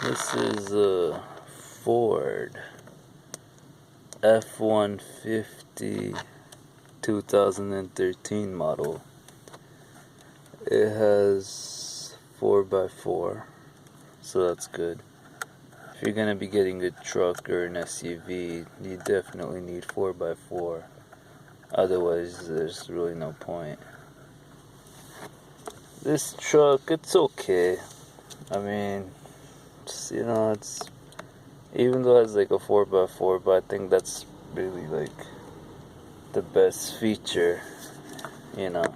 This is a Ford f-150 2013 model. It has 4x4, so that's good. If you're gonna be getting a truck or an SUV, you definitely need 4x4. Otherwise, there's really no point. This truck, it's okay. I mean, it's even though it's like a 4x4, but I think that's really like the best feature, you know.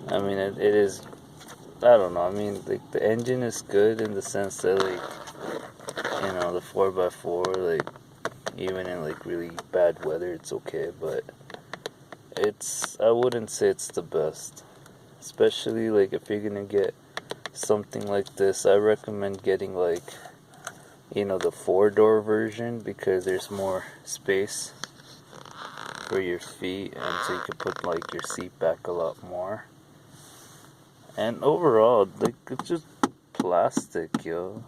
I mean, it is, I don't know, I mean, like, the engine is good in the sense that, like, the 4x4, like, even in, like, really bad weather, it's okay, but I wouldn't say it's the best. Especially, like, if you're gonna get something like this, I recommend getting, like, the 4-door version, because there's more space for your feet, and so you can put, like, your seat back a lot more. And overall, like, it's just plastic, yo.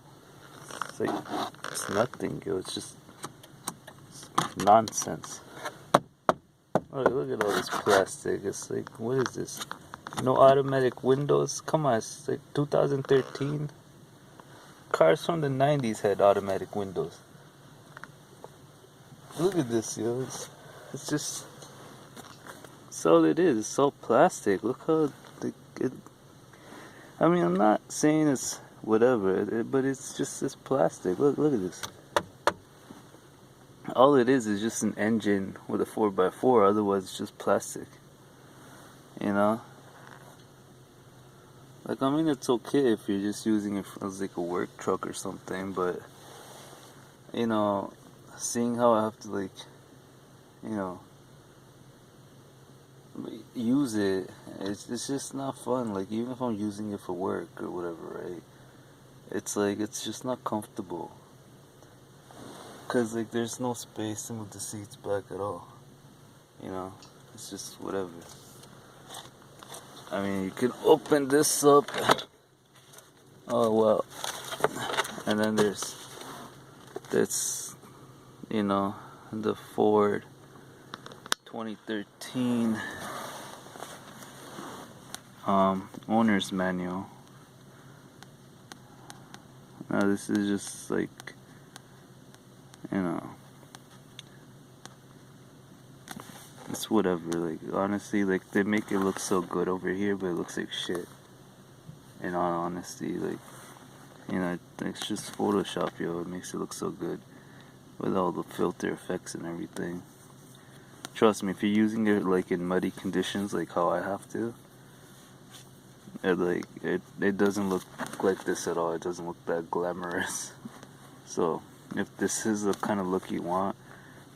It's like, it's nothing, yo. It's just nonsense. Look at all this plastic. It's like, what is this? No automatic windows? Come on, it's like 2013. Cars from the 90s had automatic windows. Look at this, yo. It's just, that's all it is. It's all plastic. Look how, like, I mean, I'm not saying it's whatever, but it's plastic. Look at this. All it is just an engine with a 4x4. Otherwise, it's just plastic. Like, I mean, it's okay if you're just using it as like a work truck or something, but seeing how I have to, like, use it, it's just not fun. Like, even if I'm using it for work or whatever, right? It's like, it's just not comfortable. Cause, like, there's no space to move the seats back at all. It's just whatever. I mean, you can open this up. Oh, well. And then there's this, the Ford 2013 owner's manual. Now, this is just like, it's whatever. Like, honestly, like, they make it look so good over here, but it looks like shit. In all honesty, like, it's just Photoshop, yo. It makes it look so good with all the filter effects and everything. Trust me, if you're using it, like, in muddy conditions, like how I have to, it doesn't look like this at all. It doesn't look that glamorous. So, if this is the kind of look you want,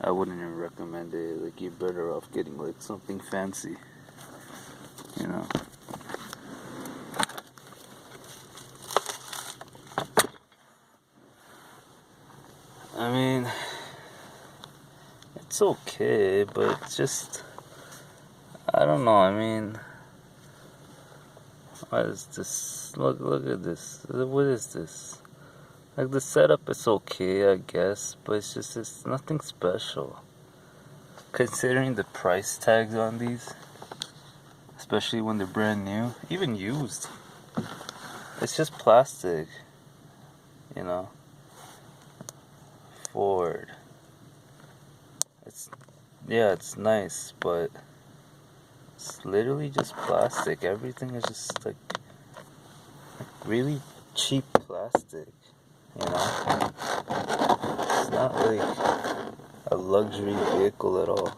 I wouldn't even recommend it. Like, you're better off getting, like, something fancy. I mean, it's okay, but it's just, I don't know. I mean, what is this? Look at this. What is this? Like, the setup is okay, I guess, but it's nothing special. Considering the price tags on these, especially when they're brand new, even used, it's just plastic, Ford. It's nice, but it's literally just plastic. Everything is just like really cheap plastic, It's not like a luxury vehicle at all.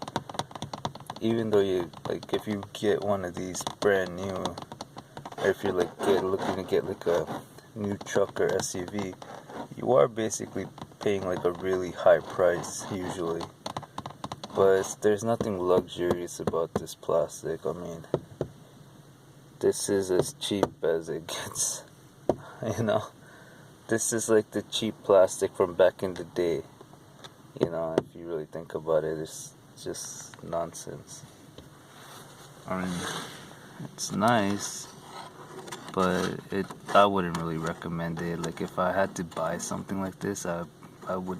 Even though if you get one of these brand new, or if you're looking to get like a new truck or SUV, you are basically paying like a really high price usually. But there's nothing luxurious about this plastic. I mean, this is as cheap as it gets. This is like the cheap plastic from back in the day. If you really think about it, it's just nonsense. I mean, it's nice, but I wouldn't really recommend it. Like if I had to buy something like this, I would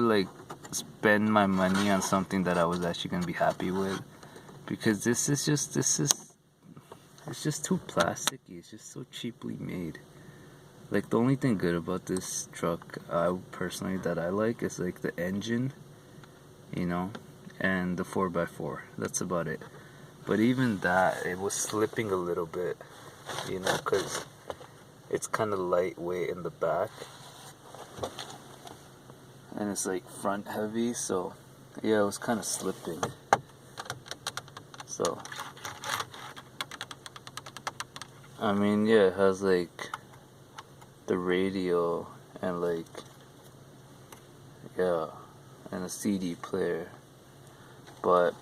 like spend my money on something that I was actually gonna be happy with, because it's just too plasticky. It's just so cheaply made. Like the only thing good about this truck, personally, that I like is like the engine, and the 4x4. That's about it. But even that, it was slipping a little bit, because it's kind of lightweight in the back, and it's like front heavy, so yeah, it was kind of slipping. So I mean, yeah, it has like the radio and like, yeah, and a CD player, but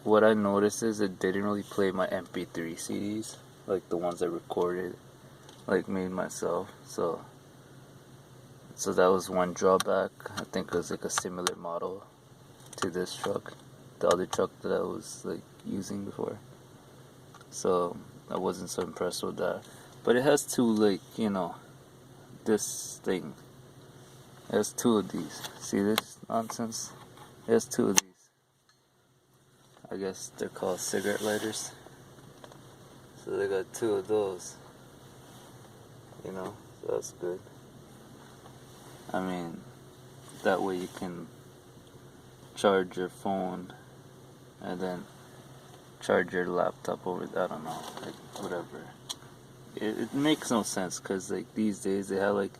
what I noticed is it didn't really play my MP3 CDs, like the ones I recorded, like made myself. So that was one drawback. I think it was like a similar model to this truck, the other truck that I was like using before. So I wasn't so impressed with that. But it has two, like, this thing. It has two of these. See this nonsense? It has two of these. I guess they're called cigarette lighters. So they got two of those. So that's good. I mean, that way you can charge your phone and then charge your laptop over, I don't know, like whatever. It makes no sense, because like these days they have like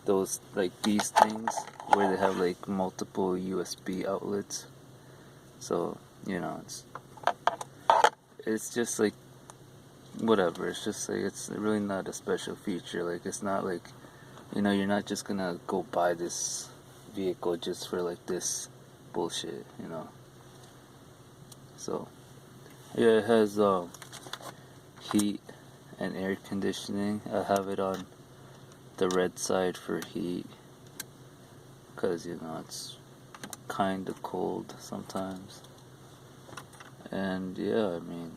those, like these things where they have like multiple USB outlets. So it's just like whatever. It's just like, it's really not a special feature. Like it's not like, you're not just gonna go buy this vehicle just for like this bullshit, So yeah, it has heat and air conditioning. I have it on the red side for heat, because it's kind of cold sometimes. And yeah, I mean,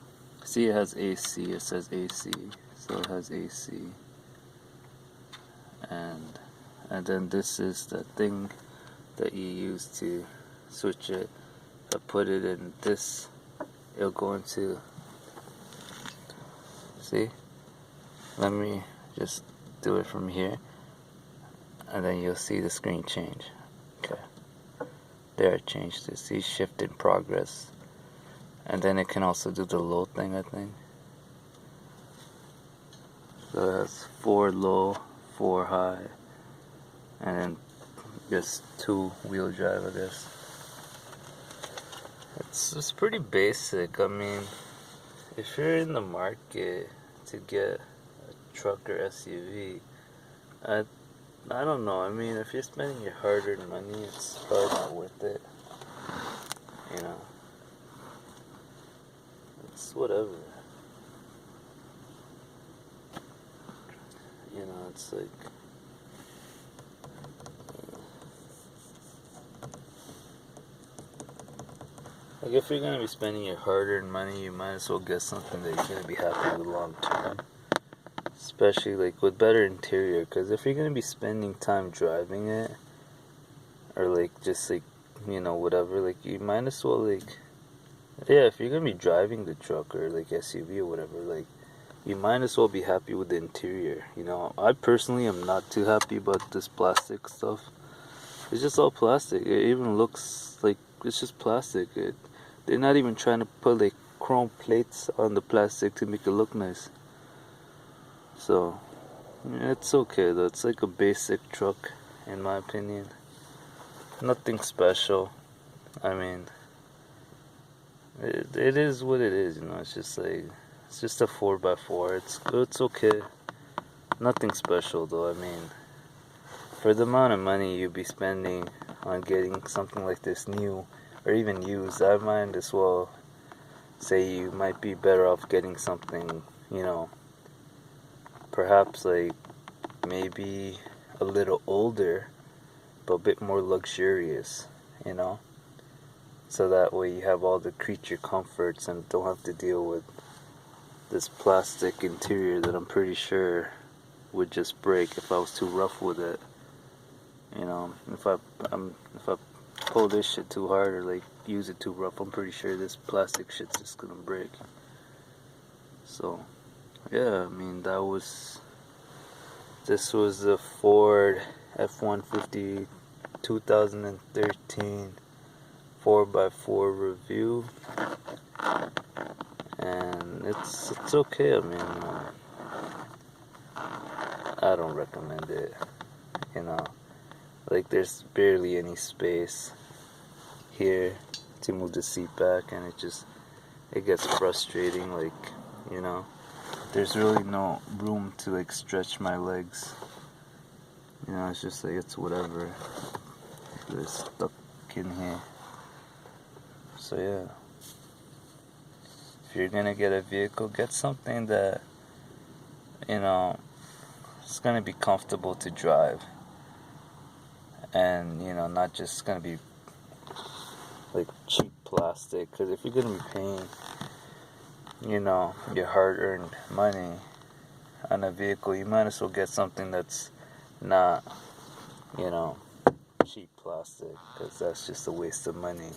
see, it has AC. It says AC, so it has AC. And then this is the thing that you use to switch it. I put it in this, it'll go into, see, let me just do it from here, and then you'll see the screen change. Okay, there, it changed it. See, shift in progress. And then it can also do the low thing, I think. So that's 4 low, 4 high, and then just 2 wheel drive, I guess. It's pretty basic. I mean, if you're in the market to get a truck or SUV, I don't know. I mean, if you're spending your hard-earned money, it's probably not worth it. It's whatever. It's like, if you're gonna be spending your hard-earned money, you might as well get something that you're gonna be happy with long term. Especially like with better interior, because if you're gonna be spending time driving it, or like just like whatever, like you might as well like, yeah, if you're gonna be driving the truck or like SUV or whatever, like you might as well be happy with the interior. I personally am not too happy about this plastic stuff. It's just all plastic. It even looks like it's just plastic. They're not even trying to put like chrome plates on the plastic to make it look nice. So it's okay though. It's like a basic truck in my opinion. Nothing special. I mean, it is what it is. It's just like, it's just a 4x4. It's okay. Nothing special though. I mean, for the amount of money you'd be spending on getting something like this new or even used, I might as well say you might be better off getting something, perhaps like maybe a little older, but a bit more luxurious, so that way you have all the creature comforts and don't have to deal with this plastic interior that I'm pretty sure would just break if I was too rough with it. You know, if I pull this shit too hard or like use it too rough, I'm pretty sure this plastic shit's just gonna break. So yeah, I mean, this was the Ford F-150 2013 4x4 review, and it's okay. I mean, I don't recommend it. You know, like there's barely any space here to move the seat back, and it gets frustrating. Like, you know, there's really no room to like stretch my legs. You know, it's just like it's whatever. They're stuck in here. So yeah, if you're gonna get a vehicle, get something that, you know, it's gonna be comfortable to drive, and you know, not just gonna be like cheap plastic. Because if you're gonna be paying, you know, your hard-earned money on a vehicle, you might as well get something that's not, you know, cheap plastic, because that's just a waste of money.